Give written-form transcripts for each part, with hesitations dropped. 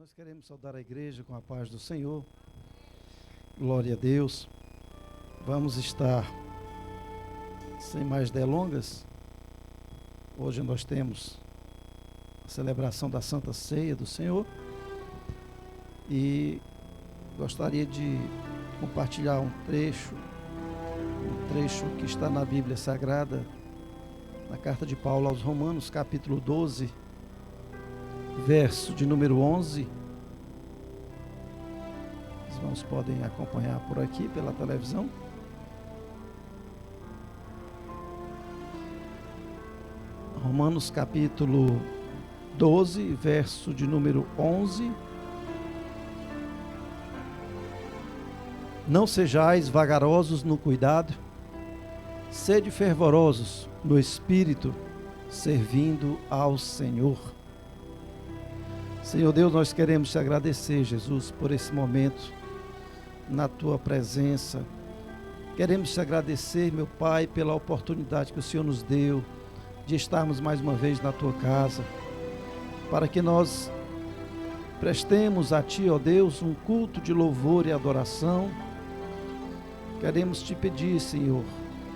Nós queremos saudar a igreja com a paz do Senhor. Glória a Deus. Vamos estar, sem mais delongas, hoje nós temos a celebração da Santa Ceia do Senhor e gostaria de compartilhar um trecho que está na Bíblia Sagrada, na carta de Paulo aos Romanos, capítulo 12, verso de número 11. Os irmãos podem acompanhar por aqui, pela televisão. Romanos capítulo 12, verso de número 11. Não sejais vagarosos no cuidado, sede fervorosos no espírito, servindo ao Senhor. Senhor Deus, nós queremos te agradecer, Jesus, por esse momento na tua presença. Queremos te agradecer, meu Pai, pela oportunidade que o Senhor nos deu de estarmos mais uma vez na tua casa, para que nós prestemos a ti, ó Deus, um culto de louvor e adoração. Queremos te pedir, Senhor,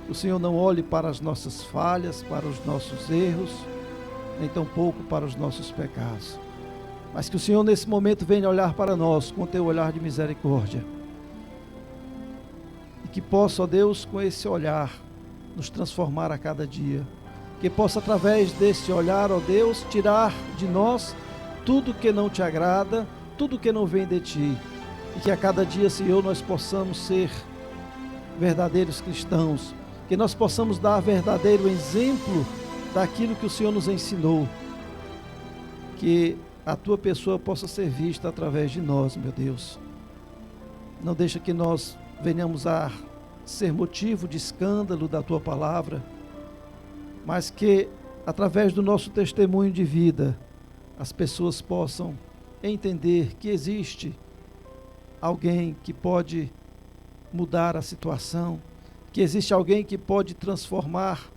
que o Senhor não olhe para as nossas falhas, para os nossos erros, nem tampouco para os nossos pecados, mas que o Senhor nesse momento venha olhar para nós com o teu olhar de misericórdia, e que possa, ó Deus, com esse olhar nos transformar a cada dia, que possa através desse olhar, ó Deus, tirar de nós tudo que não te agrada, tudo que não vem de ti, e que a cada dia, Senhor, nós possamos ser verdadeiros cristãos, que nós possamos dar verdadeiro exemplo daquilo que o Senhor nos ensinou, que a tua pessoa possa ser vista através de nós, meu Deus. Não deixa que nós venhamos a ser motivo de escândalo da tua palavra, mas que através do nosso testemunho de vida as pessoas possam entender que existe alguém que pode mudar a situação, que existe alguém que pode transformar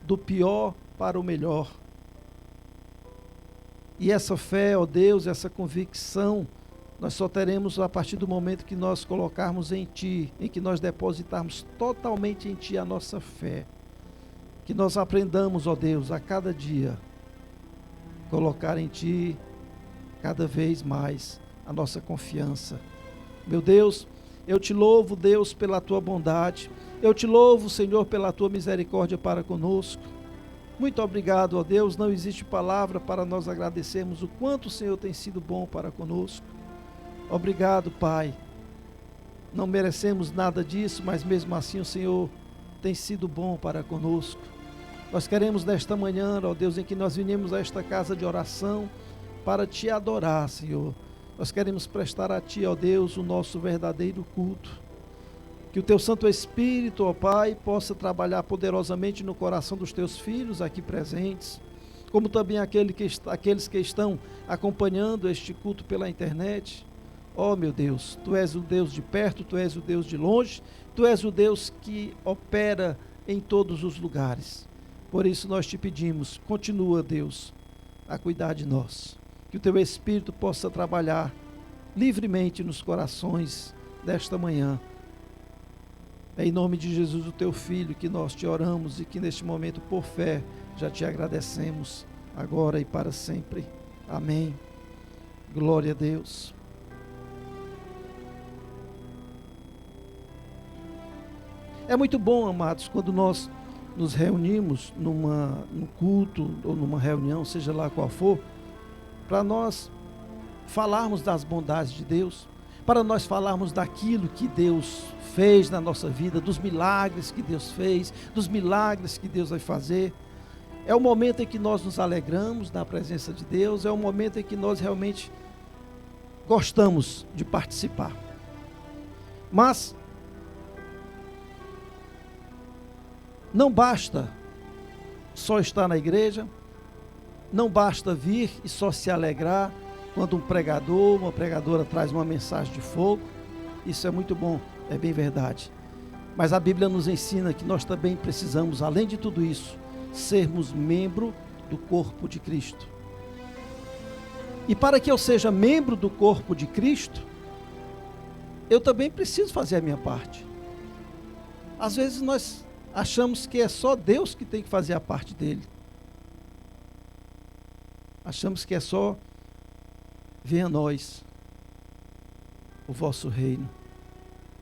do pior para o melhor. E essa fé, ó Deus, essa convicção, nós só teremos a partir do momento que nós colocarmos em Ti, em que nós depositarmos totalmente em Ti a nossa fé. Que nós aprendamos, ó Deus, a cada dia, colocar em Ti cada vez mais a nossa confiança. Meu Deus, eu te louvo, Deus, pela tua bondade. Eu te louvo, Senhor, pela tua misericórdia para conosco. Muito obrigado, ó Deus. Não existe palavra para nós agradecermos o quanto o Senhor tem sido bom para conosco. Obrigado, Pai. Não merecemos nada disso, mas mesmo assim o Senhor tem sido bom para conosco. Nós queremos nesta manhã, ó Deus, em que nós vinemos a esta casa de oração para te adorar, Senhor. Nós queremos prestar a Ti, ó Deus, o nosso verdadeiro culto. Que o Teu Santo Espírito, ó Pai, possa trabalhar poderosamente no coração dos Teus filhos aqui presentes, como também aqueles que estão acompanhando este culto pela internet. Ó meu Deus, Tu és o Deus de perto, Tu és o Deus de longe, Tu és o Deus que opera em todos os lugares. Por isso nós te pedimos, continua, Deus, a cuidar de nós. Que o Teu Espírito possa trabalhar livremente nos corações desta manhã. É em nome de Jesus, o Teu Filho, que nós te oramos e que neste momento, por fé, já te agradecemos, agora e para sempre. Amém. Glória a Deus. É muito bom, amados, quando nós nos reunimos num culto ou numa reunião, seja lá qual for, para nós falarmos das bondades de Deus, para nós falarmos daquilo que Deus fez na nossa vida, dos milagres que Deus fez, dos milagres que Deus vai fazer. É o momento em que nós nos alegramos na presença de Deus, é o momento em que nós realmente gostamos de participar. Mas não basta só estar na igreja, não basta vir e só se alegrar quando um pregador, uma pregadora traz uma mensagem de fogo. Isso é muito bom, é bem verdade. Mas a Bíblia nos ensina que nós também precisamos, além de tudo isso, sermos membro do corpo de Cristo. E para que eu seja membro do corpo de Cristo, eu também preciso fazer a minha parte. Às vezes nós achamos que é só Deus que tem que fazer a parte dele. Achamos que é só: venha a nós o vosso reino.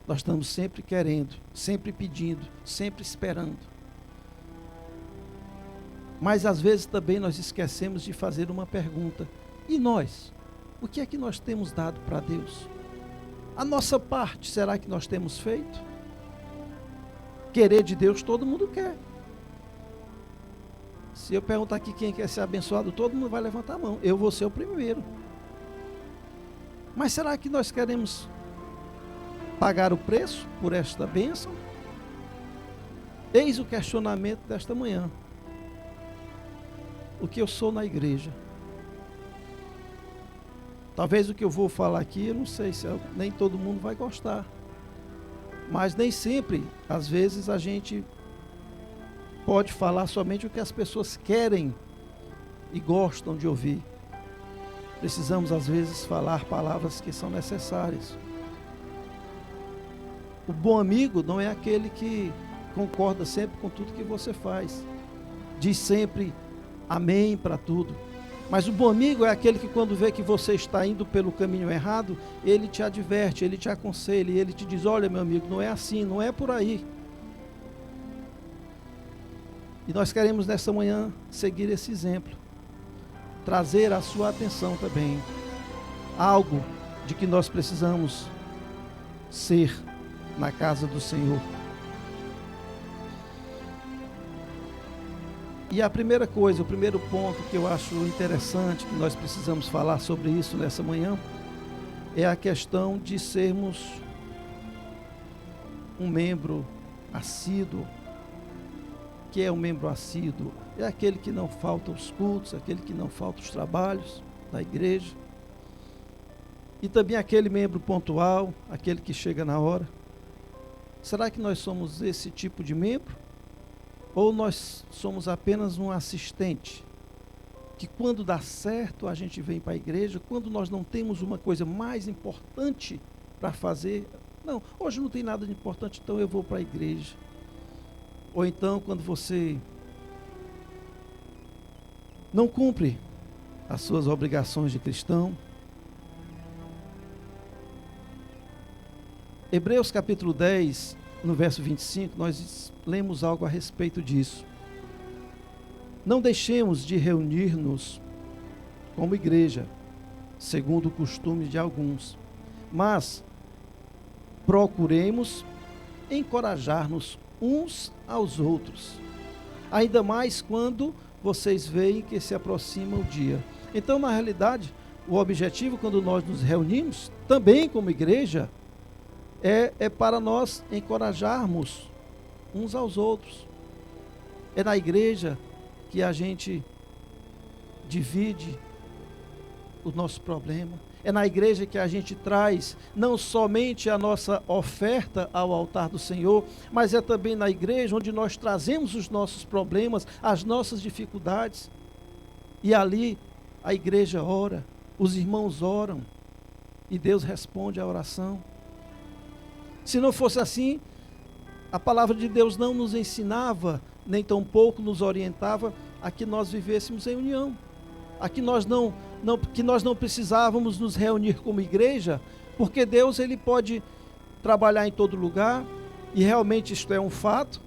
Nós estamos sempre querendo, sempre pedindo, sempre esperando. Mas às vezes também nós esquecemos de fazer uma pergunta: e nós? O que é que nós temos dado para Deus? A nossa parte, será que nós temos feito? Querer de Deus todo mundo quer. Se eu perguntar aqui quem quer ser abençoado, todo mundo vai levantar a mão. Eu vou ser o primeiro. Mas será que nós queremos pagar o preço por esta bênção? Eis o questionamento desta manhã. O que eu sou na igreja? Talvez o que eu vou falar aqui, eu não sei se nem todo mundo vai gostar. Mas nem sempre, às vezes, a gente pode falar somente o que as pessoas querem e gostam de ouvir. Precisamos, às vezes, falar palavras que são necessárias. O bom amigo não é aquele que concorda sempre com tudo que você faz, diz sempre amém para tudo. Mas o bom amigo é aquele que, quando vê que você está indo pelo caminho errado, ele te adverte, ele te aconselha, ele te diz: olha, meu amigo, não é assim, não é por aí. E nós queremos nessa manhã seguir esse exemplo, trazer à sua atenção também algo de que nós precisamos ser na casa do Senhor. E a primeira coisa, o primeiro ponto que eu acho interessante, que nós precisamos falar sobre isso nessa manhã, é a questão de sermos um membro assíduo. Que é um membro assíduo? É aquele que não falta os cultos, aquele que não falta os trabalhos da igreja. E também aquele membro pontual, aquele que chega na hora. Será que nós somos esse tipo de membro? Ou nós somos apenas um assistente, que quando dá certo a gente vem para a igreja, quando nós não temos uma coisa mais importante para fazer, não, hoje não tem nada de importante, então eu vou para a igreja. Ou então, quando você não cumpre as suas obrigações de cristão. Hebreus capítulo 10, no verso 25, nós lemos algo a respeito disso. Não deixemos de reunir-nos como igreja, segundo o costume de alguns, mas procuremos encorajar-nos uns aos outros, ainda mais quando vocês veem que se aproxima o dia. Então, na realidade, o objetivo, quando nós nos reunimos, também como igreja, é para nós encorajarmos uns aos outros. É na igreja que a gente divide o nosso problema. É na igreja que a gente traz não somente a nossa oferta ao altar do Senhor, mas é também na igreja onde nós trazemos os nossos problemas, as nossas dificuldades. E ali a igreja ora, os irmãos oram e Deus responde à oração. Se não fosse assim, a palavra de Deus não nos ensinava, nem tampouco nos orientava a que nós vivêssemos em união, a que nós não precisávamos nos reunir como igreja, porque Deus ele pode trabalhar em todo lugar, e realmente isto é um fato,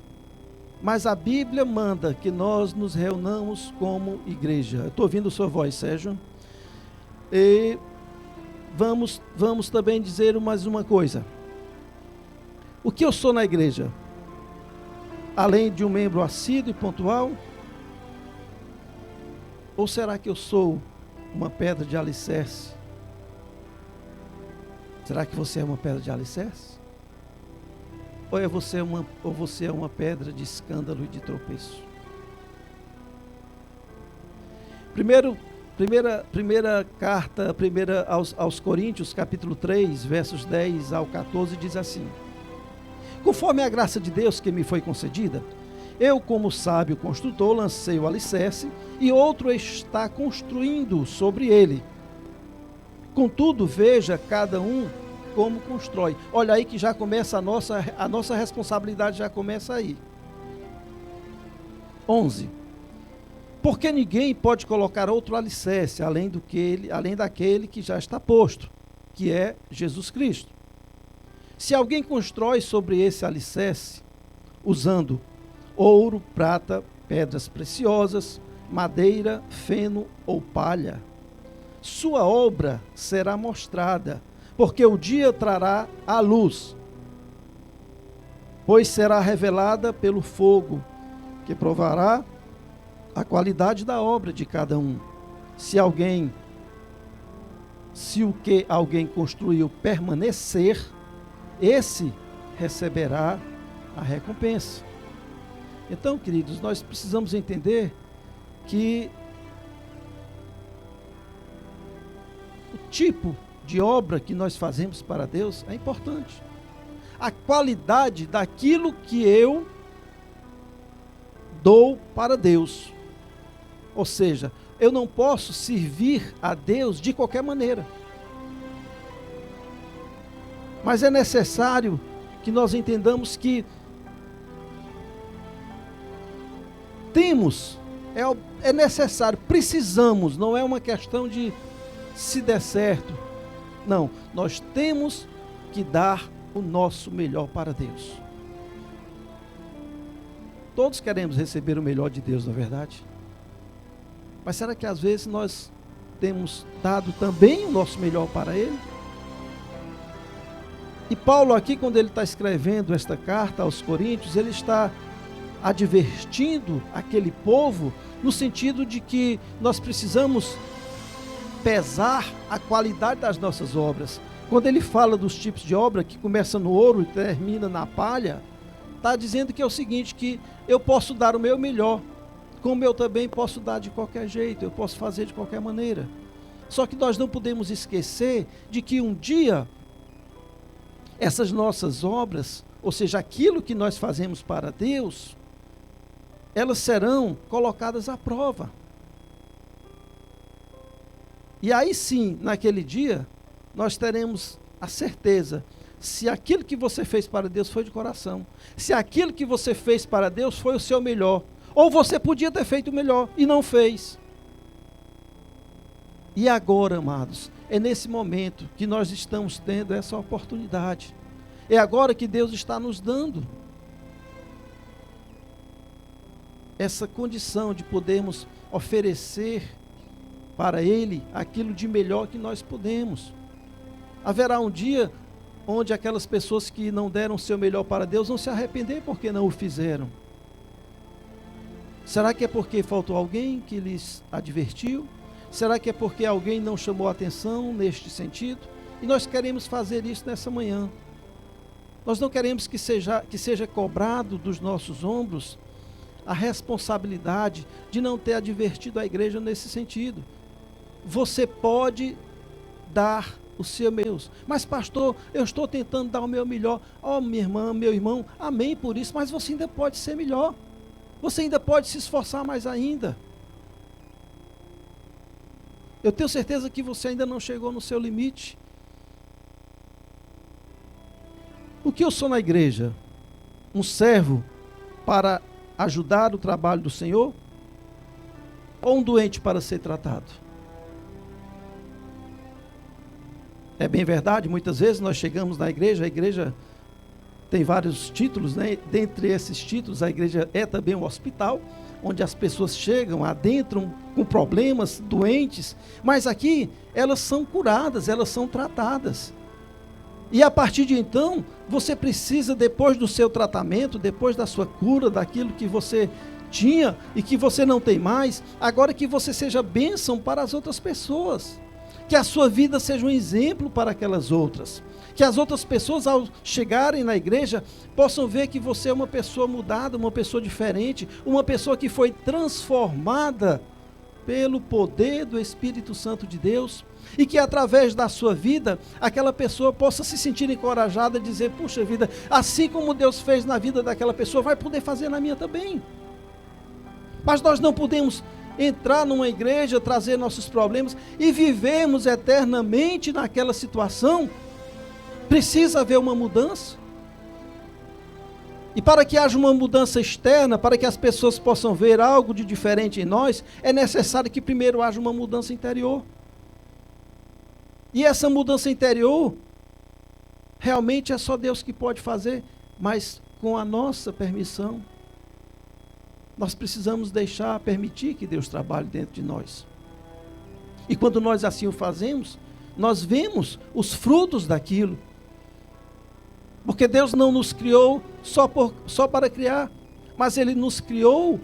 mas a Bíblia manda que nós nos reunamos como igreja. Eu estou ouvindo a sua voz, Sérgio. E vamos também dizer mais uma coisa. O que eu sou na igreja? Além de um membro assíduo e pontual? Ou será que eu sou uma pedra de alicerce? Será que você é uma pedra de alicerce? Ou você é uma pedra de escândalo e de tropeço? Primeira carta aos Coríntios, capítulo 3, versos 10 ao 14, diz assim: conforme a graça de Deus que me foi concedida, eu, como sábio construtor, lancei o alicerce, e outro está construindo sobre ele. Contudo, veja cada um como constrói. Olha aí que já começa a nossa responsabilidade, já começa aí. 11. Porque ninguém pode colocar outro alicerce além daquele que já está posto, que é Jesus Cristo. Se alguém constrói sobre esse alicerce, usando ouro, prata, pedras preciosas, madeira, feno ou palha, sua obra será mostrada, porque o dia trará a luz, pois será revelada pelo fogo, que provará a qualidade da obra de cada um. Se o que alguém construiu permanecer, esse receberá a recompensa. Então, queridos, nós precisamos entender que o tipo de obra que nós fazemos para Deus é importante. A qualidade daquilo que eu dou para Deus. Ou seja, eu não posso servir a Deus de qualquer maneira. Mas é necessário que nós entendamos que é necessário, precisamos, não é uma questão de se der certo. Não, nós temos que dar o nosso melhor para Deus. Todos queremos receber o melhor de Deus, não é verdade? Mas será que às vezes nós temos dado também o nosso melhor para Ele? E Paulo aqui, quando ele está escrevendo esta carta aos Coríntios, ele está advertindo aquele povo no sentido de que nós precisamos pesar a qualidade das nossas obras. Quando ele fala dos tipos de obra, que começa no ouro e termina na palha, está dizendo que é o seguinte, que eu posso dar o meu melhor, como eu também posso dar de qualquer jeito, eu posso fazer de qualquer maneira. Só que nós não podemos esquecer de que um dia essas nossas obras, ou seja, aquilo que nós fazemos para Deus, elas serão colocadas à prova. E aí sim, naquele dia, nós teremos a certeza se aquilo que você fez para Deus foi de coração, se aquilo que você fez para Deus foi o seu melhor, ou você podia ter feito o melhor e não fez. E agora, amados, é nesse momento que nós estamos tendo essa oportunidade. É agora que Deus está nos dando essa condição de podermos oferecer para Ele aquilo de melhor que nós podemos. Haverá um dia onde aquelas pessoas que não deram o seu melhor para Deus vão se arrepender porque não o fizeram. Será que é porque faltou alguém que lhes advertiu? Será que é porque alguém não chamou a atenção neste sentido? E nós queremos fazer isso nessa manhã. Nós não queremos que seja cobrado dos nossos ombros a responsabilidade de não ter advertido a igreja nesse sentido. Você pode dar o seu melhor. Mas pastor, eu estou tentando dar o meu melhor. Oh, minha irmã, meu irmão, amém por isso, mas você ainda pode ser melhor. Você ainda pode se esforçar mais ainda. Eu tenho certeza que você ainda não chegou no seu limite. O que eu sou na igreja? Um servo para ajudar o trabalho do Senhor? Ou um doente para ser tratado? É bem verdade, muitas vezes nós chegamos na igreja, a igreja tem vários títulos, né? Dentre esses títulos, a igreja é também um hospital, onde as pessoas chegam, adentram com problemas, doentes, mas aqui elas são curadas, elas são tratadas. E a partir de então, você precisa, depois do seu tratamento, depois da sua cura, daquilo que você tinha e que você não tem mais, agora que você seja bênção para as outras pessoas. Que a sua vida seja um exemplo para aquelas outras. Que as outras pessoas, ao chegarem na igreja, possam ver que você é uma pessoa mudada, uma pessoa diferente, uma pessoa que foi transformada pelo poder do Espírito Santo de Deus, e que através da sua vida, aquela pessoa possa se sentir encorajada a dizer, puxa vida, assim como Deus fez na vida daquela pessoa, vai poder fazer na minha também. Mas nós não podemos entrar numa igreja, trazer nossos problemas e vivemos eternamente naquela situação. Precisa haver uma mudança. E para que haja uma mudança externa, para que as pessoas possam ver algo de diferente em nós, é necessário que primeiro haja uma mudança interior. E essa mudança interior, realmente é só Deus que pode fazer, mas com a nossa permissão. Nós precisamos permitir que Deus trabalhe dentro de nós. E quando nós assim o fazemos, nós vemos os frutos daquilo. Porque Deus não nos criou só para criar, mas Ele nos criou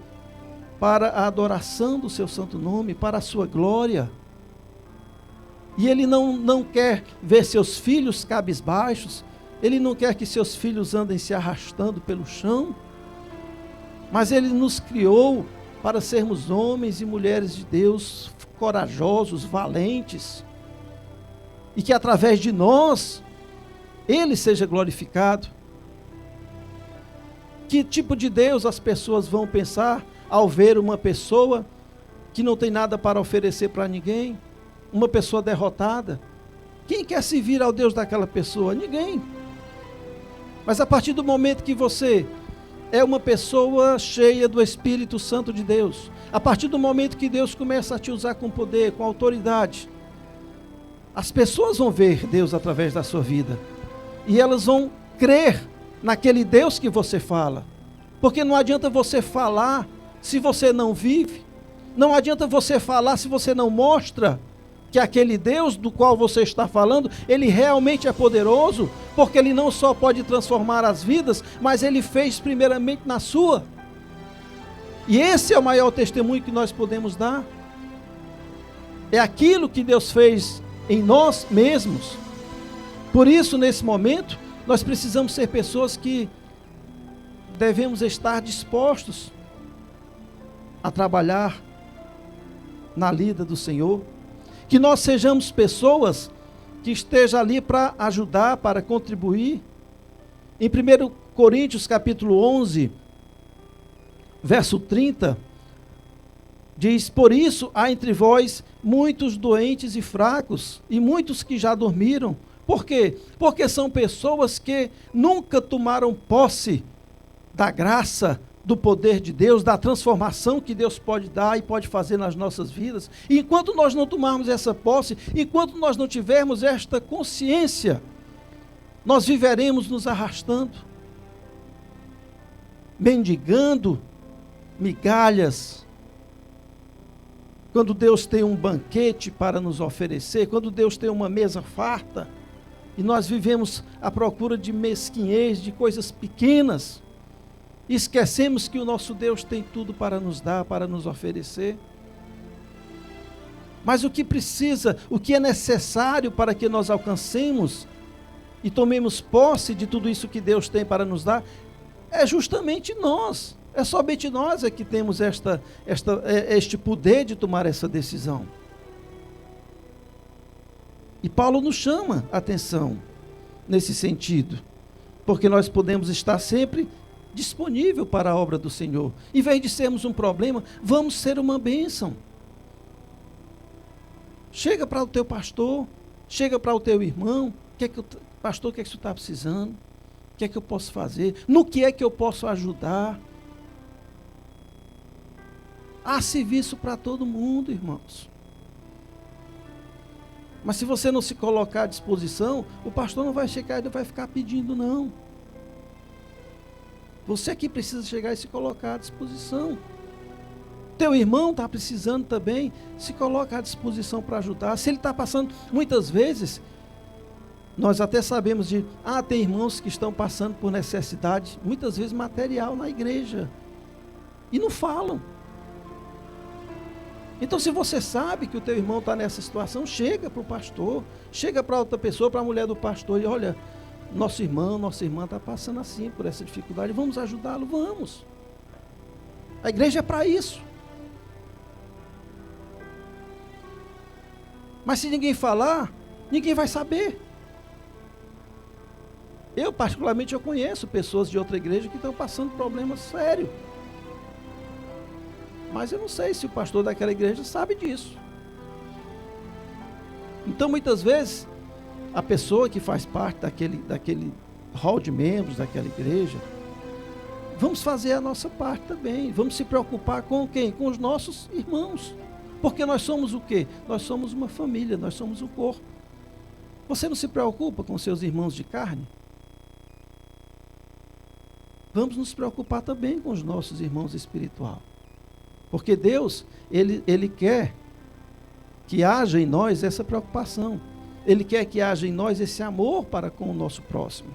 para a adoração do seu santo nome, para a sua glória. E Ele não quer ver seus filhos cabisbaixos, Ele não quer que seus filhos andem se arrastando pelo chão, mas Ele nos criou para sermos homens e mulheres de Deus, corajosos, valentes, e que através de nós, Ele seja glorificado. Que tipo de Deus as pessoas vão pensar ao ver uma pessoa que não tem nada para oferecer para ninguém, uma pessoa derrotada? Quem quer se vir ao Deus daquela pessoa? Ninguém. Mas a partir do momento que você é uma pessoa cheia do Espírito Santo de Deus, a partir do momento que Deus começa a te usar com poder, com autoridade, as pessoas vão ver Deus através da sua vida. E elas vão crer naquele Deus que você fala. Porque não adianta você falar se você não vive. Não adianta você falar se você não mostra que aquele Deus do qual você está falando, Ele realmente é poderoso. Porque Ele não só pode transformar as vidas, mas Ele fez primeiramente na sua. E esse é o maior testemunho que nós podemos dar. É aquilo que Deus fez em nós mesmos. Por isso, nesse momento, nós precisamos ser pessoas que devemos estar dispostos a trabalhar na lida do Senhor. Que nós sejamos pessoas que estejam ali para ajudar, para contribuir. Em 1 Coríntios capítulo 11, verso 30, diz: por isso há entre vós muitos doentes e fracos, e muitos que já dormiram. Por quê? Porque são pessoas que nunca tomaram posse da graça, do poder de Deus, da transformação que Deus pode dar e pode fazer nas nossas vidas. E enquanto nós não tomarmos essa posse, enquanto nós não tivermos esta consciência, nós viveremos nos arrastando, mendigando migalhas. Quando Deus tem um banquete para nos oferecer, quando Deus tem uma mesa farta, e nós vivemos à procura de mesquinhez, de coisas pequenas, e esquecemos que o nosso Deus tem tudo para nos dar, para nos oferecer. Mas o que precisa, o que é necessário para que nós alcancemos e tomemos posse de tudo isso que Deus tem para nos dar, é justamente nós. É somente nós que temos este poder de tomar essa decisão. E Paulo nos chama a atenção nesse sentido, porque nós podemos estar sempre disponível para a obra do Senhor. Em vez de sermos um problema, vamos ser uma bênção. Chega para o teu pastor, chega para o teu irmão: pastor, o que é que você está precisando? O que é que eu posso fazer? No que é que eu posso ajudar? Há serviço para todo mundo, irmãos. Mas se você não se colocar à disposição, o pastor não vai chegar e não vai ficar pedindo, não. Você aqui precisa chegar e se colocar à disposição. Teu irmão está precisando também, se coloca à disposição para ajudar. Se ele está passando, muitas vezes, nós até sabemos tem irmãos que estão passando por necessidade, muitas vezes material na igreja, e não falam. Então, se você sabe que o teu irmão está nessa situação, chega para o pastor, chega para outra pessoa, para a mulher do pastor, e olha, nosso irmão, nossa irmã está passando assim, por essa dificuldade, vamos ajudá-lo? Vamos. A igreja é para isso. Mas se ninguém falar, ninguém vai saber. Eu, particularmente, conheço pessoas de outra igreja que estão passando problemas sérios. Mas eu não sei se o pastor daquela igreja sabe disso. Então, muitas vezes, a pessoa que faz parte daquele hall de membros daquela igreja, vamos fazer a nossa parte também. Vamos se preocupar com quem? Com os nossos irmãos. Porque nós somos o quê? Nós somos uma família, nós somos o corpo. Você não se preocupa com seus irmãos de carne? Vamos nos preocupar também com os nossos irmãos espirituais. Porque Deus, Ele quer que haja em nós essa preocupação. Ele quer que haja em nós esse amor para com o nosso próximo.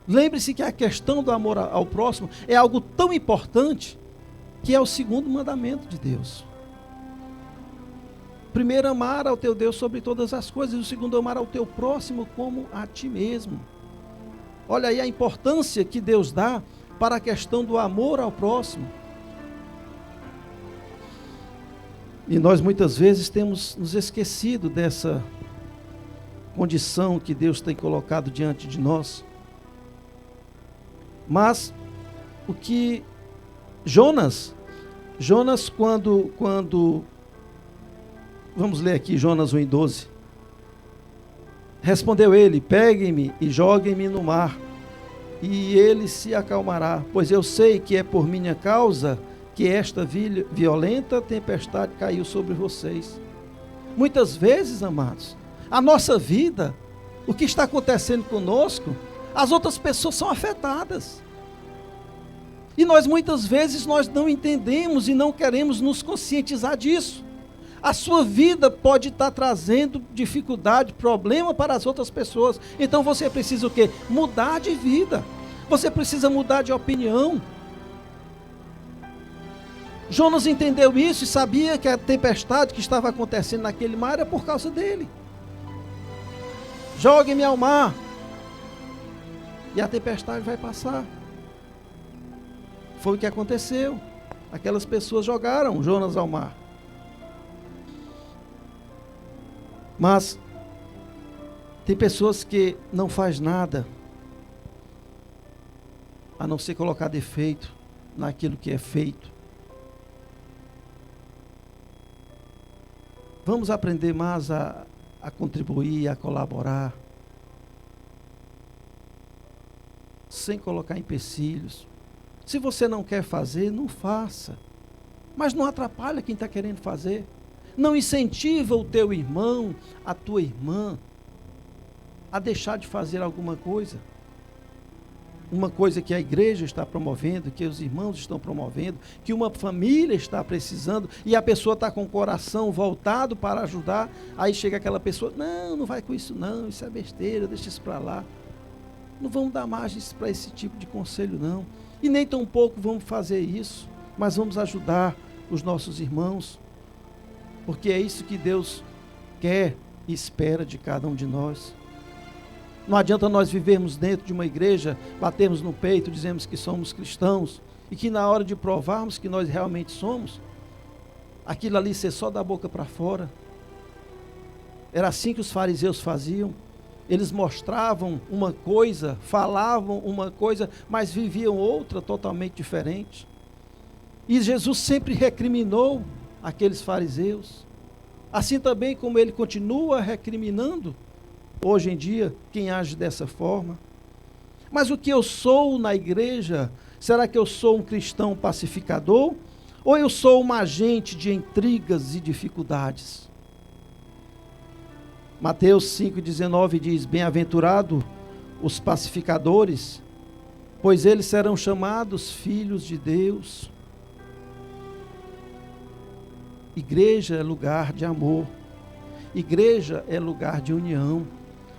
Lembre-se que a questão do amor ao próximo é algo tão importante que é o segundo mandamento de Deus. Primeiro, amar ao teu Deus sobre todas as coisas. E o segundo, amar ao teu próximo como a ti mesmo. Olha aí a importância que Deus dá para a questão do amor ao próximo. E nós muitas vezes temos nos esquecido dessa condição que Deus tem colocado diante de nós. Mas o que Jonas quando vamos ler aqui Jonas 1:12. Respondeu ele: peguem-me e joguem-me no mar, e ele se acalmará, pois eu sei que é por minha causa que esta violenta tempestade caiu sobre vocês. Muitas vezes, amados, a nossa vida, o que está acontecendo conosco, as outras pessoas são afetadas. E nós muitas vezes nós não entendemos e não queremos nos conscientizar disso. A sua vida pode estar trazendo dificuldade, problema para as outras pessoas. Então você precisa o quê? Mudar de vida. Você precisa mudar de opinião. Jonas entendeu isso e sabia que a tempestade que estava acontecendo naquele mar era por causa dele. Jogue-me ao mar e a tempestade vai passar. Foi o que aconteceu. Aquelas pessoas jogaram Jonas ao mar. Mas tem pessoas que não faz nada a não ser colocar defeito naquilo que é feito. Vamos aprender mais a contribuir, a colaborar, sem colocar empecilhos. Se você não quer fazer, não faça. Mas não atrapalha quem está querendo fazer. Não incentiva o teu irmão, a tua irmã, a deixar de fazer alguma coisa. Uma coisa que a igreja está promovendo, que os irmãos estão promovendo, que uma família está precisando, e a pessoa está com o coração voltado para ajudar, aí chega aquela pessoa: não vai com isso não, isso é besteira, deixa isso para lá. Não vamos dar margens para esse tipo de conselho não. E nem tão pouco vamos fazer isso, mas vamos ajudar os nossos irmãos, porque é isso que Deus quer e espera de cada um de nós. Não adianta nós vivermos dentro de uma igreja, batermos no peito, dizemos que somos cristãos, e que na hora de provarmos que nós realmente somos, aquilo ali ser só da boca para fora. Era assim que os fariseus faziam. Eles mostravam uma coisa, falavam uma coisa, mas viviam outra totalmente diferente. E Jesus sempre recriminou aqueles fariseus. Assim também como ele continua recriminando hoje em dia quem age dessa forma. Mas o que eu sou na igreja, será que eu sou um cristão pacificador? Ou eu sou um agente de intrigas e dificuldades? Mateus 5,19 diz: bem-aventurado os pacificadores, pois eles serão chamados filhos de Deus. Igreja é lugar de amor. Igreja é lugar de união.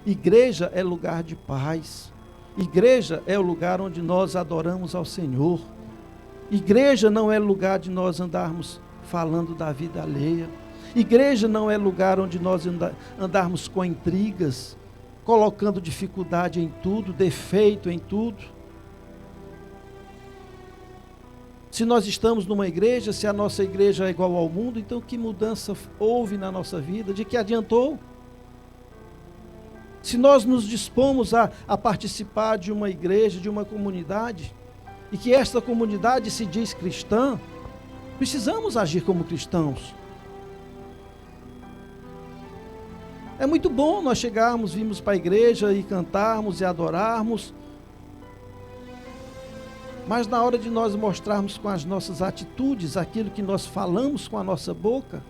Igreja é lugar de paz. Igreja é o lugar onde nós adoramos ao Senhor. Igreja não é lugar de nós andarmos falando da vida alheia. Igreja não é lugar onde nós andarmos com intrigas, colocando dificuldade em tudo, defeito em tudo. Se nós estamos numa igreja, se a nossa igreja é igual ao mundo, então que mudança houve na nossa vida? De que adiantou? Se nós nos dispomos a participar de uma igreja, de uma comunidade, e que esta comunidade se diz cristã, Precisamos agir como cristãos. É muito bom nós chegarmos, virmos para a igreja e cantarmos e adorarmos, mas na hora de nós mostrarmos com as nossas atitudes aquilo que nós falamos com a nossa boca,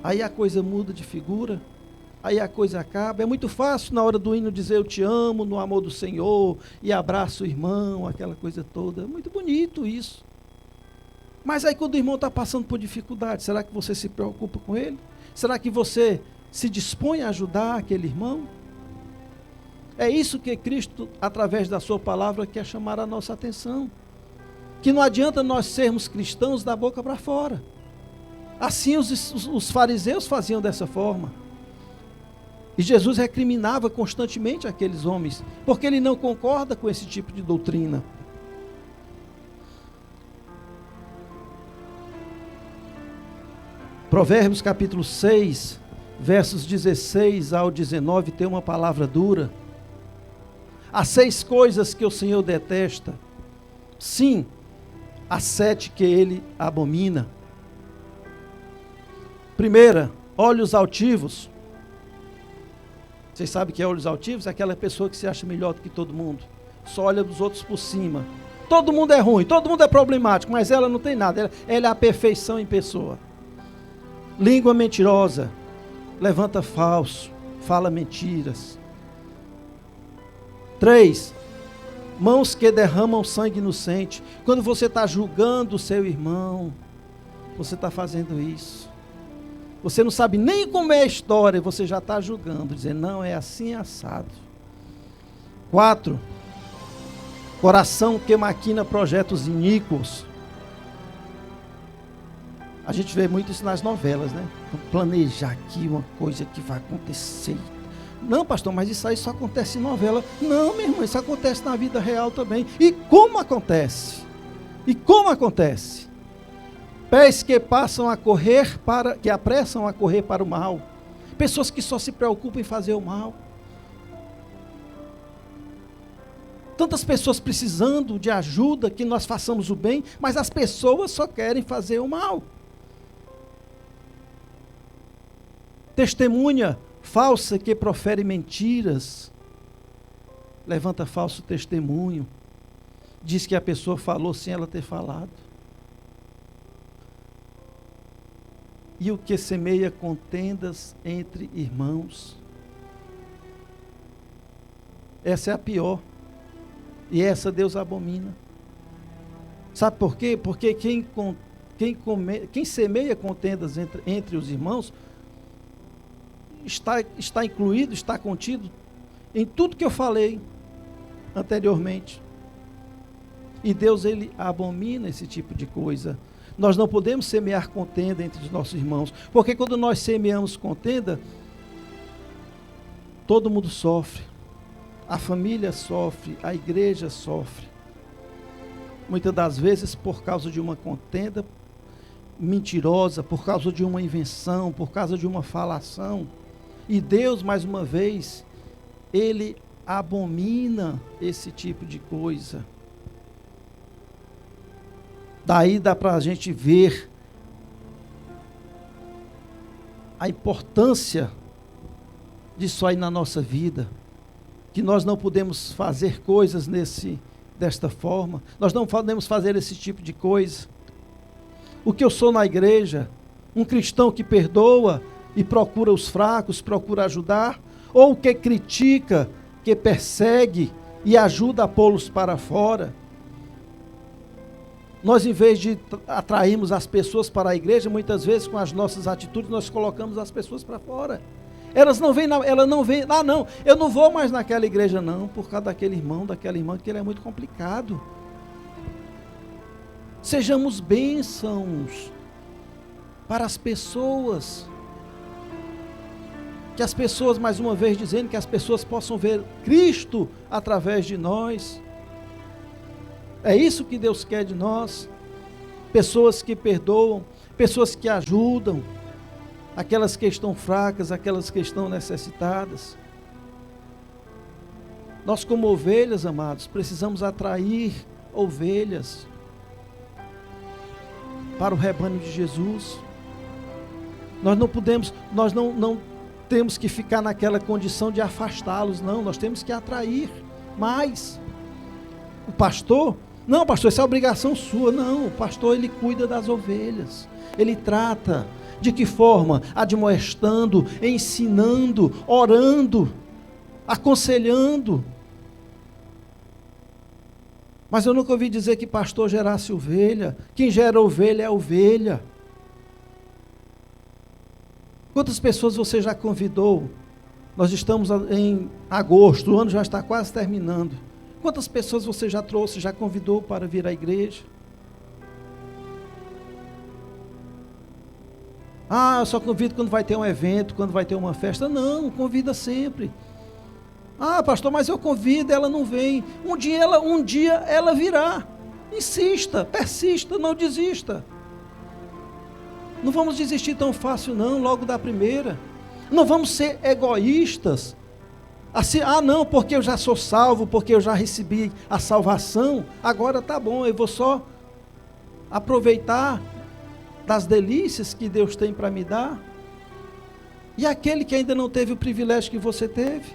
aí a coisa muda de figura, aí a coisa acaba. É muito fácil na hora do hino dizer eu te amo no amor do Senhor e abraço o irmão, aquela coisa toda. É muito bonito isso. Mas aí quando o irmão está passando por dificuldade, será que você se preocupa com ele? Será que você se dispõe a ajudar aquele irmão? É isso que Cristo, através da sua palavra, quer chamar a nossa atenção. Que não adianta nós sermos cristãos da boca para fora. Assim os fariseus faziam dessa forma. E Jesus recriminava constantemente aqueles homens, porque ele não concorda com esse tipo de doutrina. Provérbios capítulo 6, versos 16 ao 19, tem uma palavra dura. Há 6 coisas que o Senhor detesta. Sim, há 7 que ele abomina. Primeira, olhos altivos. Vocês sabem o que é olhos altivos? É aquela pessoa que se acha melhor do que todo mundo. Só olha dos outros por cima. Todo mundo é ruim, todo mundo é problemático, mas ela não tem nada. Ela é a perfeição em pessoa. Língua mentirosa, levanta falso, fala mentiras. 3, mãos que derramam sangue inocente. Quando você está julgando o seu irmão, você está fazendo isso. Você não sabe nem como é a história, você já está julgando, dizendo, não, é assim assado. 4, coração que maquina projetos iníquos. A gente vê muito isso nas novelas, né? Planejar aqui uma coisa que vai acontecer. Não, pastor, mas isso aí só acontece em novela. Não, meu irmão, isso acontece na vida real também. E como acontece? E como acontece? Pés que passam a correr que apressam a correr para o mal. Pessoas que só se preocupam em fazer o mal. Tantas pessoas precisando de ajuda, que nós façamos o bem, mas as pessoas só querem fazer o mal. Testemunha falsa que profere mentiras, levanta falso testemunho, diz que a pessoa falou sem ela ter falado. E o que semeia contendas entre irmãos. Essa é a pior. E essa Deus abomina. Sabe por quê? Porque quem semeia contendas entre os irmãos, está incluído, está contido em tudo que eu falei anteriormente. E Deus, ele abomina esse tipo de coisa. Nós não podemos semear contenda entre os nossos irmãos, porque quando nós semeamos contenda, todo mundo sofre. A família sofre, a igreja sofre. Muitas das vezes por causa de uma contenda mentirosa, por causa de uma invenção, por causa de uma falação. E Deus, mais uma vez, ele abomina esse tipo de coisa. Daí dá para a gente ver a importância disso aí na nossa vida, que nós não podemos fazer coisas desta forma, nós não podemos fazer esse tipo de coisa. O que eu sou na igreja, um cristão que perdoa e procura os fracos, procura ajudar, ou o que critica, que persegue e ajuda a pô-los para fora. Nós, em vez de atrairmos as pessoas para a igreja, muitas vezes com as nossas atitudes, nós colocamos as pessoas para fora. Ela não vem, não, eu não vou mais naquela igreja não, por causa daquele irmão, daquela irmã, que ele é muito complicado. Sejamos bênçãos para as pessoas. Que as pessoas, mais uma vez dizendo, que as pessoas possam ver Cristo através de nós. É isso que Deus quer de nós. Pessoas que perdoam, pessoas que ajudam, aquelas que estão fracas, aquelas que estão necessitadas. Nós, como ovelhas, amados, precisamos atrair ovelhas. para o rebanho de Jesus. Nós não temos que ficar naquela condição de afastá-los, não, nós temos que atrair mais. O pastor, não, pastor, essa é obrigação sua, não, o pastor ele cuida das ovelhas, ele trata, de que forma? Admoestando, ensinando, orando, aconselhando. Mas eu nunca ouvi dizer que pastor gerasse ovelha. Quem gera ovelha é ovelha. Quantas pessoas você já convidou? Nós estamos em agosto, o ano já está quase terminando. Quantas pessoas você já trouxe, já convidou para vir à igreja? Ah, eu só convido quando vai ter um evento, quando vai ter uma festa. Não, convida sempre. Ah, pastor, mas eu convido, ela não vem. Um dia ela virá. Insista, persista, não desista. Não vamos desistir tão fácil não, logo da primeira. Não vamos ser egoístas. Assim, não, porque eu já sou salvo, porque eu já recebi a salvação, agora tá bom, eu vou só aproveitar das delícias que Deus tem para me dar. E aquele que ainda não teve o privilégio que você teve,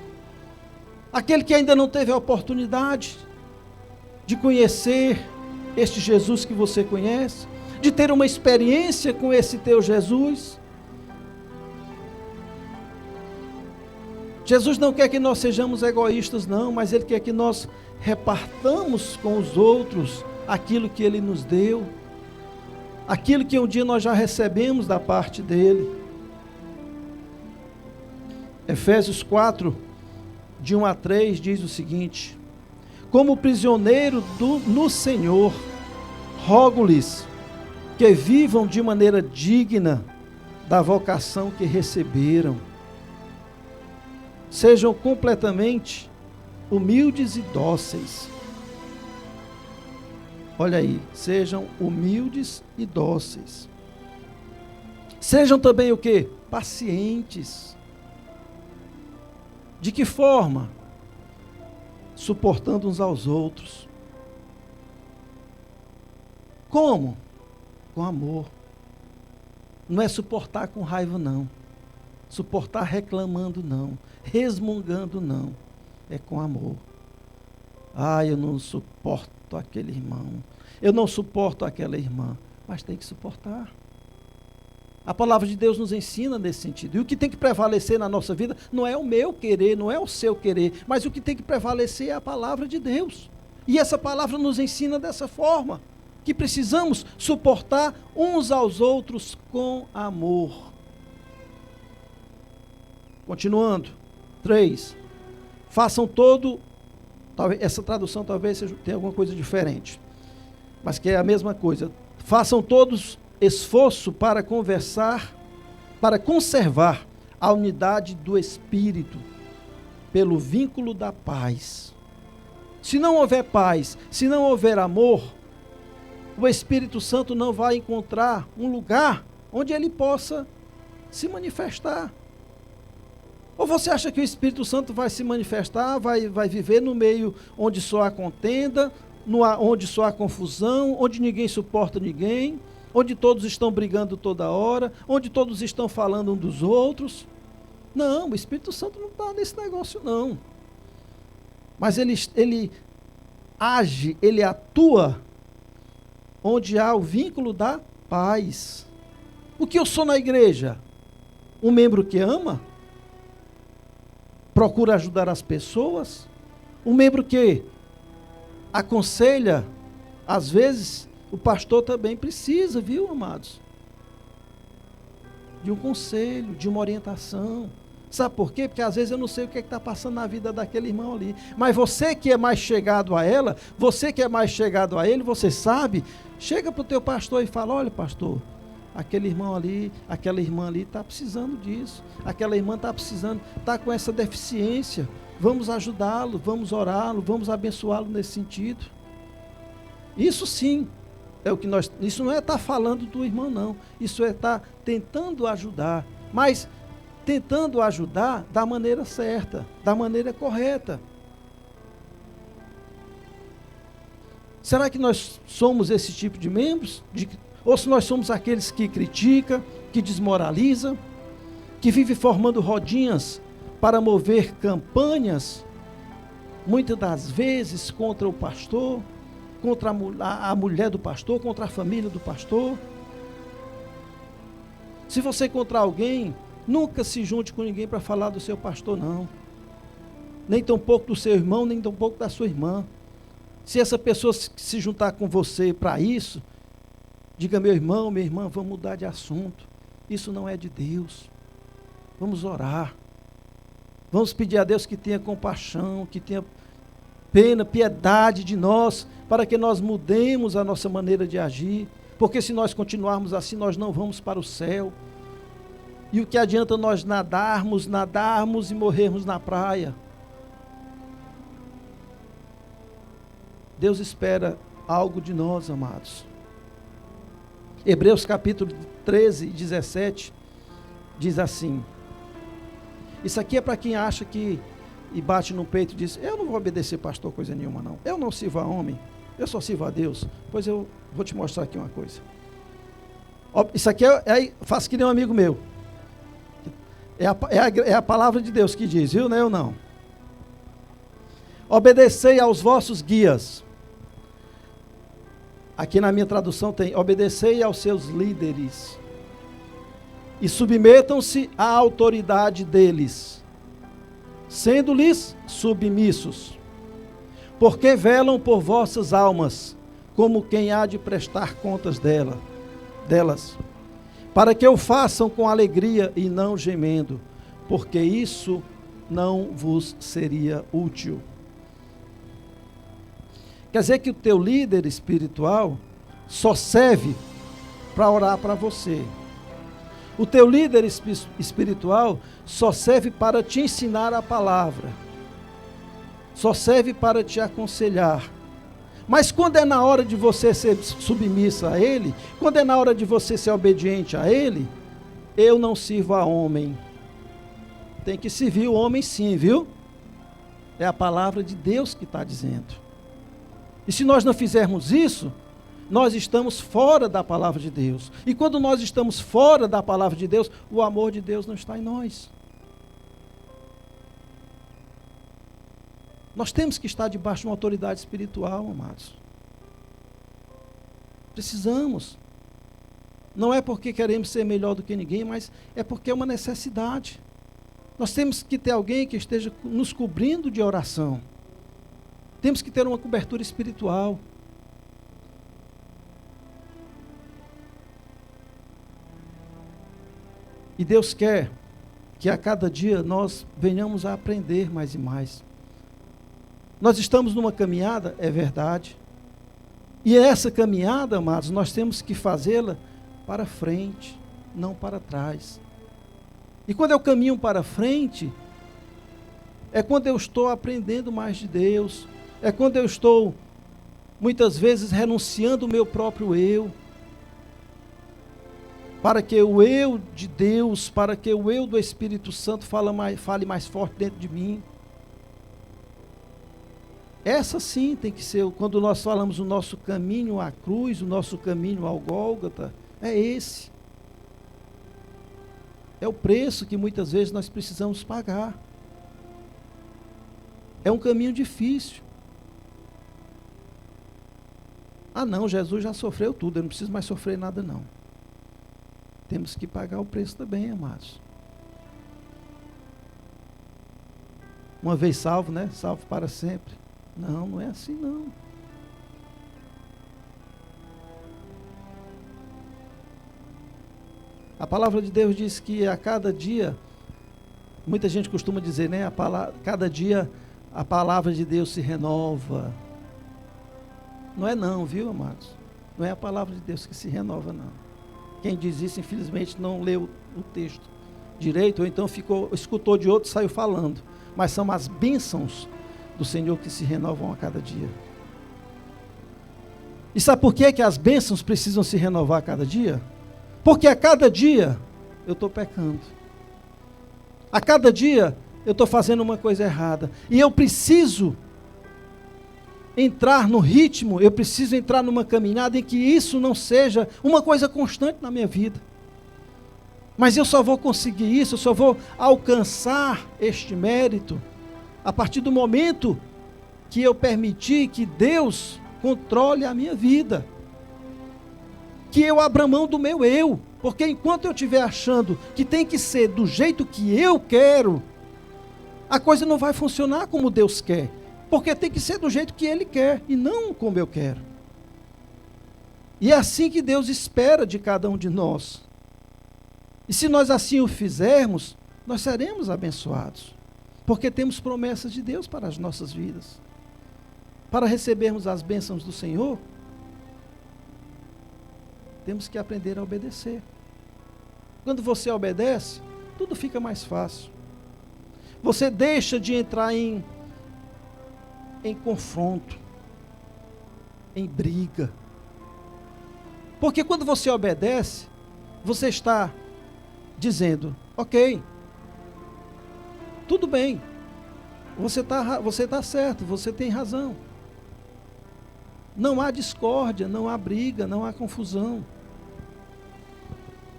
aquele que ainda não teve a oportunidade de conhecer este Jesus que você conhece, de ter uma experiência com esse teu Jesus. Jesus não quer que nós sejamos egoístas, não, mas Ele quer que nós repartamos com os outros aquilo que Ele nos deu, aquilo que um dia nós já recebemos da parte dEle. Efésios 4, de 1 a 3, diz o seguinte: como prisioneiro no Senhor, rogo-lhes que vivam de maneira digna da vocação que receberam. Sejam completamente humildes e dóceis. Olha aí, sejam humildes e dóceis. Sejam também o quê? Pacientes. De que forma? Suportando uns aos outros. Como? Com amor. Não é suportar com raiva, não. Suportar reclamando, não. Resmungando, não. É com amor. Eu não suporto aquele irmão. Eu não suporto aquela irmã. Mas tem que suportar. A palavra de Deus nos ensina nesse sentido. E o que tem que prevalecer na nossa vida não é o meu querer, não é o seu querer, mas o que tem que prevalecer é a palavra de Deus. E essa palavra nos ensina dessa forma, que precisamos suportar uns aos outros com amor. Continuando. 3. Façam todo... Essa tradução talvez tenha alguma coisa diferente, mas que é a mesma coisa. Façam todos esforço para conservar a unidade do Espírito, pelo vínculo da paz. Se não houver paz, se não houver amor, o Espírito Santo não vai encontrar um lugar onde ele possa se manifestar. Ou você acha que o Espírito Santo vai se manifestar, vai viver no meio onde só há contenda, onde só há confusão, onde ninguém suporta ninguém, onde todos estão brigando toda hora, onde todos estão falando um dos outros? Não, o Espírito Santo não está nesse negócio, não. Mas ele age, ele atua onde há o vínculo da paz. O que eu sou na igreja? Um membro que ama? Procura ajudar as pessoas? Um membro que aconselha? Às vezes, o pastor também precisa, viu, amados? De um conselho, de uma orientação. Sabe por quê? Porque às vezes eu não sei o que está passando na vida daquele irmão ali. Mas você que é mais chegado a ela, você que é mais chegado a ele, você sabe, chega para o teu pastor e fala: olha, pastor, aquele irmão ali, aquela irmã ali está precisando disso. Aquela irmã está precisando, está com essa deficiência. Vamos ajudá-lo, vamos orá-lo, vamos abençoá-lo nesse sentido. Isso sim. Isso não é estar falando do irmão, não. Isso é estar tentando ajudar, mas tentando ajudar da maneira certa, da maneira correta. Será que nós somos esse tipo de membros? ou se nós somos aqueles que critica, que desmoraliza, que vive formando rodinhas para mover campanhas, muitas das vezes contra o pastor, contra a mulher do pastor, contra a família do pastor. Se você encontrar alguém, nunca se junte com ninguém para falar do seu pastor, não. Nem tampouco do seu irmão, nem tampouco da sua irmã. Se essa pessoa se juntar com você para isso, diga: meu irmão, minha irmã, vamos mudar de assunto. Isso não é de Deus. Vamos orar. Vamos pedir a Deus que tenha compaixão, que tenha pena, piedade de nós, para que nós mudemos a nossa maneira de agir. Porque se nós continuarmos assim, nós não vamos para o céu. E o que adianta nós nadarmos e morrermos na praia? Deus espera algo de nós, amados. Hebreus capítulo 13 e 17 diz assim. Isso aqui é para quem acha que e bate no peito e diz: eu não vou obedecer pastor coisa nenhuma não. Eu não sirvo a homem, eu só sirvo a Deus. Pois eu vou te mostrar aqui uma coisa. Isso aqui faço que nem um amigo meu. É a palavra de Deus que diz, viu? Não é eu não. Obedecei aos vossos guias. Aqui na minha tradução tem: obedecei aos seus líderes e submetam-se à autoridade deles, sendo-lhes submissos, porque velam por vossas almas, como quem há de prestar contas delas, para que o façam com alegria e não gemendo, porque isso não vos seria útil. Quer dizer que o teu líder espiritual só serve para orar para você. O teu líder espiritual só serve para te ensinar a palavra. Só serve para te aconselhar. Mas quando é na hora de você ser submissa a ele, quando é na hora de você ser obediente a ele, eu não sirvo a homem. Tem que servir o homem sim, viu? É a palavra de Deus que está dizendo. E se nós não fizermos isso, nós estamos fora da palavra de Deus. E quando nós estamos fora da palavra de Deus, o amor de Deus não está em nós. Nós temos que estar debaixo de uma autoridade espiritual, amados. Precisamos. Não é porque queremos ser melhor do que ninguém, mas é porque é uma necessidade. Nós temos que ter alguém que esteja nos cobrindo de oração. Temos que ter uma cobertura espiritual. E Deus quer que a cada dia nós venhamos a aprender mais e mais. Nós estamos numa caminhada, é verdade. E essa caminhada, amados, nós temos que fazê-la para frente, não para trás. E quando eu caminho para frente, é quando eu estou aprendendo mais de Deus. É quando eu estou, muitas vezes, renunciando o meu próprio eu, para que o eu de Deus, para que o eu do Espírito Santo fale mais forte dentro de mim. Essa sim tem que ser, quando nós falamos o nosso caminho à cruz, o nosso caminho ao Gólgota, é esse. É o preço que muitas vezes nós precisamos pagar. É um caminho difícil. Ah não, Jesus já sofreu tudo, eu não preciso mais sofrer nada não. Temos que pagar o preço também, amados. Uma vez salvo, né? Salvo para sempre. Não, não é assim não. A palavra de Deus diz que a cada dia, muita gente costuma dizer, né? Cada dia a palavra de Deus se renova. Não é não, viu, amados? Não é a palavra de Deus que se renova, não. Quem diz isso, infelizmente, não leu o texto direito, ou então escutou de outro e saiu falando. Mas são as bênçãos do Senhor que se renovam a cada dia. E sabe por que as bênçãos precisam se renovar a cada dia? Porque a cada dia eu estou pecando. A cada dia eu estou fazendo uma coisa errada. E eu preciso entrar no ritmo, eu preciso entrar numa caminhada em que isso não seja uma coisa constante na minha vida. Mas eu só vou conseguir isso, eu só vou alcançar este mérito a partir do momento que eu permitir que Deus controle a minha vida. Que eu abra mão do meu eu. Porque enquanto eu estiver achando que tem que ser do jeito que eu quero, a coisa não vai funcionar como Deus quer. Porque tem que ser do jeito que Ele quer e não como eu quero. E é assim que Deus espera de cada um de nós. E se nós assim o fizermos, nós seremos abençoados. Porque temos promessas de Deus para as nossas vidas. Para recebermos as bênçãos do Senhor, temos que aprender a obedecer. Quando você obedece, tudo fica mais fácil. Você deixa de entrar em confronto, em briga. Porque quando você obedece, você está dizendo, ok, tudo bem, você tá certo, você tem razão. Não há discórdia, não há briga, não há confusão.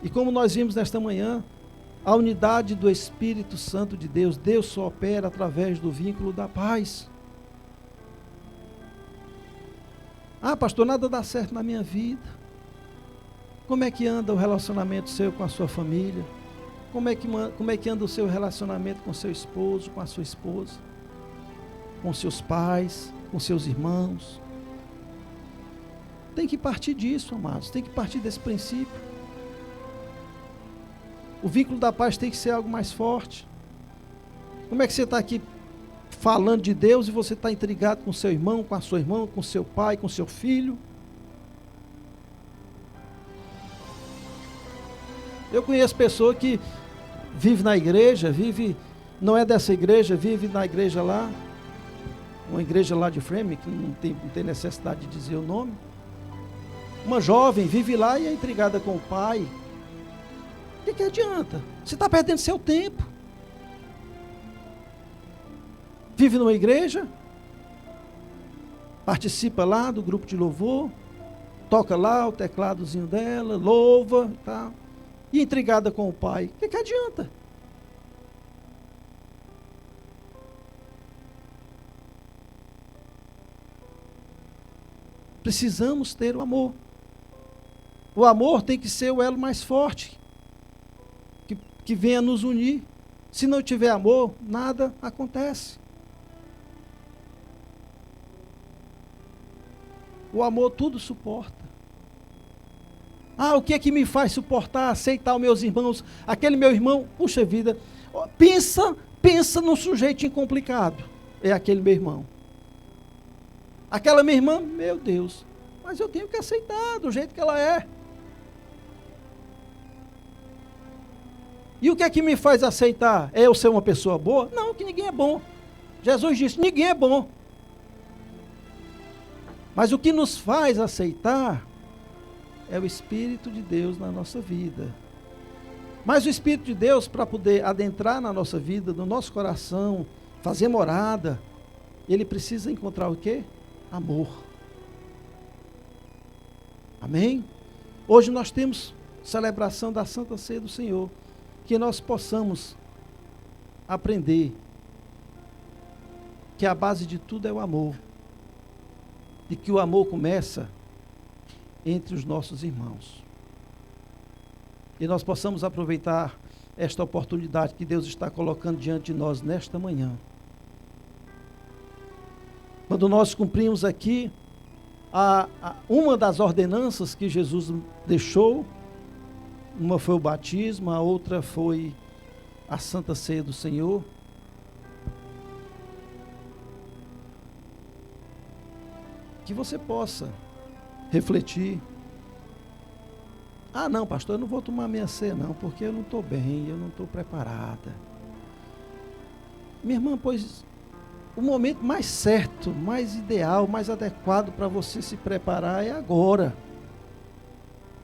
E como nós vimos nesta manhã, a unidade do Espírito Santo de Deus, Deus só opera através do vínculo da paz. Ah, pastor, nada dá certo na minha vida. Como é que anda o relacionamento seu com a sua família? Como é que anda o seu relacionamento com seu esposo, com a sua esposa? Com seus pais, com seus irmãos? Tem que partir disso, amados, tem que partir desse princípio. O vínculo da paz tem que ser algo mais forte. Como é que você está aqui falando de Deus e você está intrigado com seu irmão, com a sua irmã, com seu pai, com seu filho? Eu conheço pessoa que vive na igreja, não é dessa igreja, vive na igreja lá, uma igreja lá de Framingham, que não tem necessidade de dizer o nome. Uma jovem vive lá e é intrigada com o pai. O que adianta? Você está perdendo seu tempo. Vive numa igreja, participa lá do grupo de louvor, toca lá o tecladozinho dela, louva, tá? E intrigada com o pai. O que adianta? Precisamos ter o amor. O amor tem que ser o elo mais forte, que venha nos unir. Se não tiver amor, nada acontece. O amor tudo suporta. Ah, o que é que me faz suportar, aceitar os meus irmãos? Aquele meu irmão, puxa vida, pensa num sujeitinho complicado. É aquele meu irmão. Aquela minha irmã, meu Deus, mas eu tenho que aceitar do jeito que ela é. E o que é que me faz aceitar? É eu ser uma pessoa boa? Não, que ninguém é bom. Jesus disse, ninguém é bom. Mas o que nos faz aceitar é o Espírito de Deus na nossa vida. Mas o Espírito de Deus, para poder adentrar na nossa vida, no nosso coração, fazer morada, ele precisa encontrar o quê? Amor. Amém? Hoje nós temos celebração da Santa Ceia do Senhor. Que nós possamos aprender que a base de tudo é o amor. E que o amor começa entre os nossos irmãos. E nós possamos aproveitar esta oportunidade que Deus está colocando diante de nós nesta manhã. Quando nós cumprimos aqui uma das ordenanças que Jesus deixou, uma foi o batismo, a outra foi a Santa Ceia do Senhor. Que você possa refletir. Ah, não, pastor, eu não vou tomar minha ceia não, porque eu não estou bem, eu não estou preparada. Minha irmã, pois o momento mais certo, mais ideal, mais adequado para você se preparar é agora.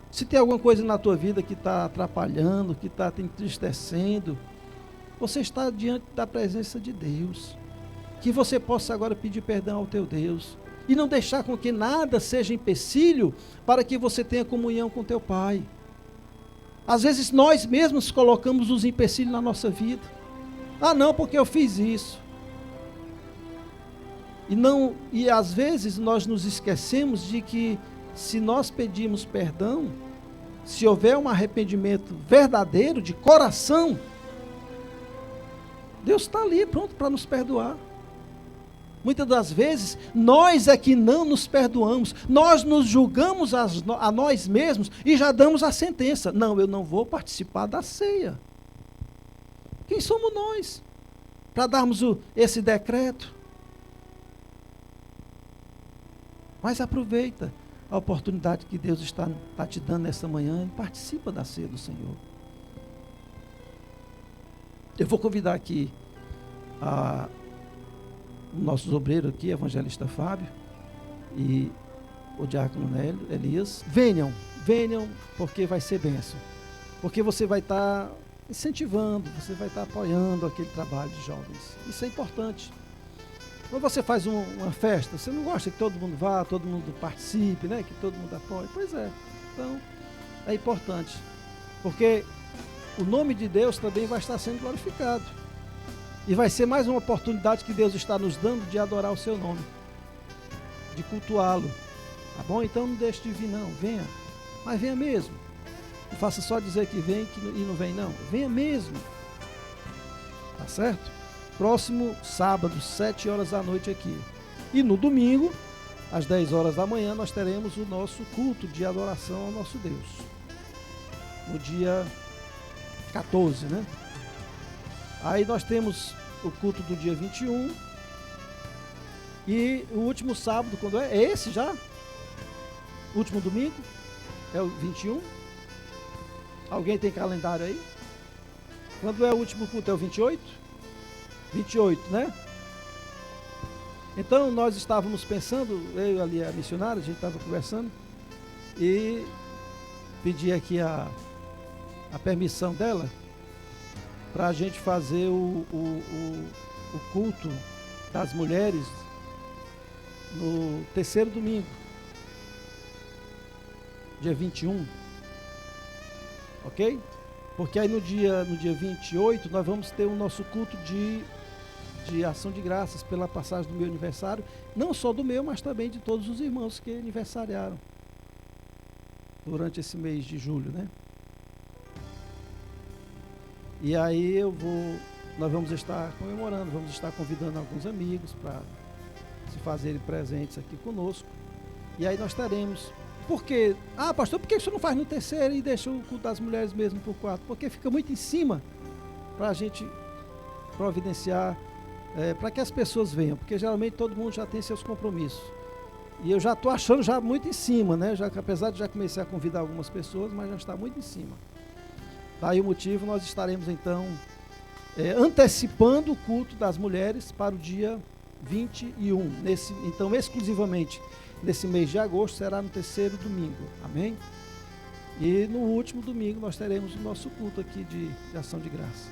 Se tem alguma coisa na tua vida que está atrapalhando, que está te entristecendo, você está diante da presença de Deus. Que você possa agora pedir perdão ao teu Deus. e não deixar com que nada seja empecilho para que você tenha comunhão com teu Pai. Às vezes nós mesmos colocamos os empecilhos na nossa vida. Ah, não, porque eu fiz isso. E às vezes nós nos esquecemos de que se nós pedirmos perdão, se houver um arrependimento verdadeiro, de coração, Deus está ali pronto para nos perdoar. Muitas das vezes, nós é que não nos perdoamos, nós nos julgamos a nós mesmos e já damos a sentença. Não, eu não vou participar da ceia. Quem somos nós para darmos esse decreto? Mas aproveita a oportunidade que Deus está te dando nessa manhã e participa da ceia do Senhor. Eu vou convidar aqui o nosso obreiro aqui, evangelista Fábio, e o diácono Nélio, Elias. Venham, porque vai ser bênção. Porque você vai estar incentivando, você vai estar apoiando aquele trabalho de jovens. Isso é importante. Quando você faz uma festa, você não gosta que todo mundo vá, todo mundo participe, né? Que todo mundo apoie. Pois é. Então, é importante. Porque o nome de Deus também vai estar sendo glorificado. E vai ser mais uma oportunidade que Deus está nos dando de adorar o seu nome. De cultuá-lo. Tá bom? Então não deixe de vir não. Venha. Mas venha mesmo. Não faça só dizer que vem e não vem não. Venha mesmo. Tá certo? Próximo sábado, 7 horas da noite aqui. E no domingo, às 10 horas da manhã, nós teremos o nosso culto de adoração ao nosso Deus. No dia 14, né? Aí nós temos o culto do dia 21. E o último sábado, quando é? É esse já? O último domingo? É o 21? Alguém tem calendário aí? Quando é o último culto? É o 28? 28, né? Então nós estávamos pensando, eu ali a missionária, a gente estava conversando e pedi aqui a permissão dela para a gente fazer o culto das mulheres no terceiro domingo, dia 21, ok? Porque aí no dia 28 nós vamos ter o nosso culto de ação de graças pela passagem do meu aniversário, não só do meu, mas também de todos os irmãos que aniversariaram durante esse mês de julho, né? E aí nós vamos estar comemorando, vamos estar convidando alguns amigos para se fazerem presentes aqui conosco. E aí nós teremos. Por quê? Ah, pastor, por que você não faz no terceiro e deixa o culto das mulheres mesmo por 4? Porque fica muito em cima para a gente providenciar, para que as pessoas venham, porque geralmente todo mundo já tem seus compromissos. E eu já estou achando já muito em cima, né? Apesar de já comecei a convidar algumas pessoas, mas já está muito em cima. Daí o motivo, nós estaremos então antecipando o culto das mulheres para o dia 21. Então, exclusivamente nesse mês de agosto, será no terceiro domingo. Amém? E no último domingo nós teremos o nosso culto aqui de ação de graça,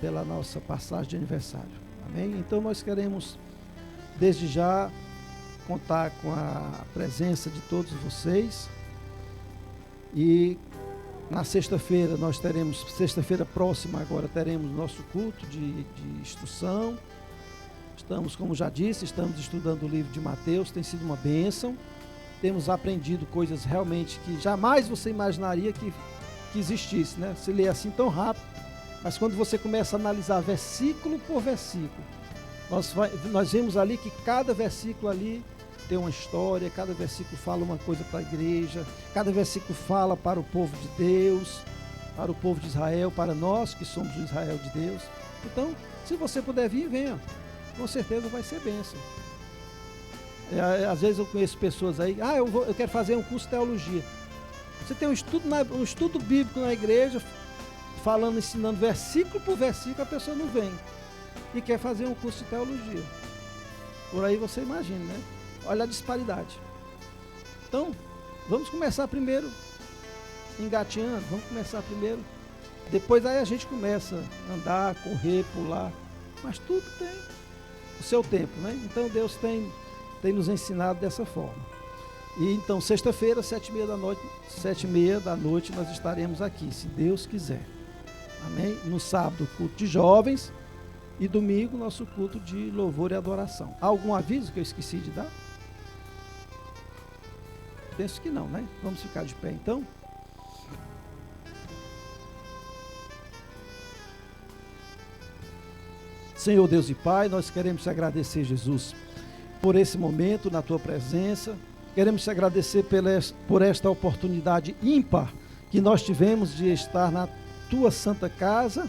pela nossa passagem de aniversário. Amém? Então nós queremos, desde já, contar com a presença de todos vocês. E na sexta-feira sexta-feira próxima agora, teremos nosso culto de instrução. Estamos, como já disse, estamos estudando o livro de Mateus, tem sido uma bênção. Temos aprendido coisas realmente que jamais você imaginaria que existisse, né? Se lê assim tão rápido, mas quando você começa a analisar versículo por versículo, nós vemos ali que cada versículo ali tem uma história, cada versículo fala uma coisa para a igreja, cada versículo fala para o povo de Deus, para o povo de Israel, para nós que somos o Israel de Deus. Então, se você puder vir, venha. Com certeza vai ser bênção. Às vezes eu conheço pessoas aí, eu quero fazer um curso de teologia. Você tem um estudo bíblico na igreja, ensinando versículo por versículo, a pessoa não vem. E quer fazer um curso de teologia. Por aí você imagina, né? Olha a disparidade. Então, vamos começar primeiro engateando, vamos começar primeiro. Depois aí a gente começa a andar, correr, pular. Mas tudo tem o seu tempo, né? Então Deus tem tem nos ensinado dessa forma. E então, sexta-feira, 7h30 da noite, nós estaremos aqui, se Deus quiser. Amém? No sábado, culto de jovens, e domingo, nosso culto de louvor e adoração. Há algum aviso que eu esqueci de dar? Penso que não, né? Vamos ficar de pé então. Senhor Deus e Pai, nós queremos te agradecer, Jesus, por esse momento na tua presença. Queremos te agradecer por esta oportunidade ímpar que nós tivemos de estar na tua santa casa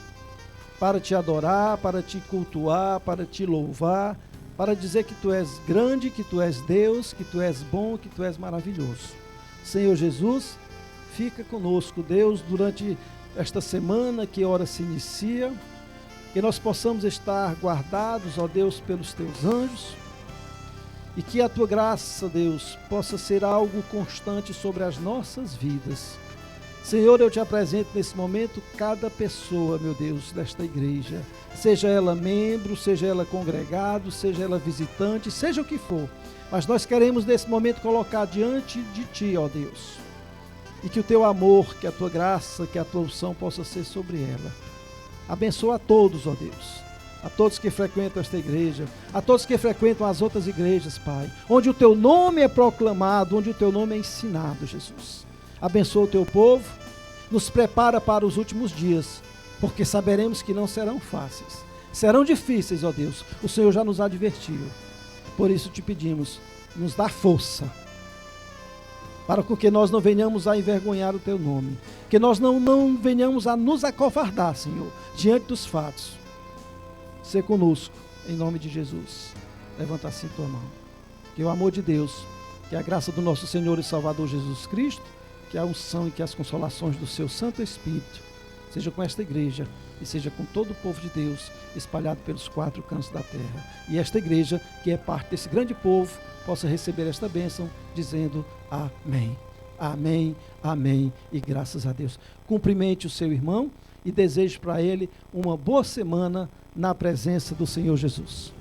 para te adorar, para te cultuar, para te louvar, para dizer que tu és grande, que tu és Deus, que tu és bom, que tu és maravilhoso. Senhor Jesus, fica conosco, Deus, durante esta semana que ora se inicia, que nós possamos estar guardados, ó Deus, pelos teus anjos, e que a tua graça, Deus, possa ser algo constante sobre as nossas vidas. Senhor, eu te apresento nesse momento cada pessoa, meu Deus, desta igreja, seja ela membro, seja ela congregado, seja ela visitante, seja o que for, mas nós queremos nesse momento colocar diante de ti, ó Deus, e que o teu amor, que a tua graça, que a tua unção possa ser sobre ela. Abençoa a todos, ó Deus, a todos que frequentam esta igreja, a todos que frequentam as outras igrejas, Pai, onde o teu nome é proclamado, onde o teu nome é ensinado, Jesus. Abençoa o teu povo, nos prepara para os últimos dias, porque saberemos que não serão fáceis, serão difíceis, ó Deus, o Senhor já nos advertiu. Por isso te pedimos, nos dá força, para que nós não venhamos a envergonhar o teu nome, que nós não venhamos a nos acovardar, Senhor, diante dos fatos. Sê conosco, em nome de Jesus. Levanta assim tua mão. Que o amor de Deus, que a graça do nosso Senhor e Salvador Jesus Cristo, que a unção e que as consolações do seu Santo Espírito, seja com esta igreja e seja com todo o povo de Deus, espalhado pelos 4 cantos da terra. E esta igreja, que é parte desse grande povo, possa receber esta bênção, dizendo amém. Amém, amém e graças a Deus. Cumprimente o seu irmão e desejo para ele uma boa semana na presença do Senhor Jesus.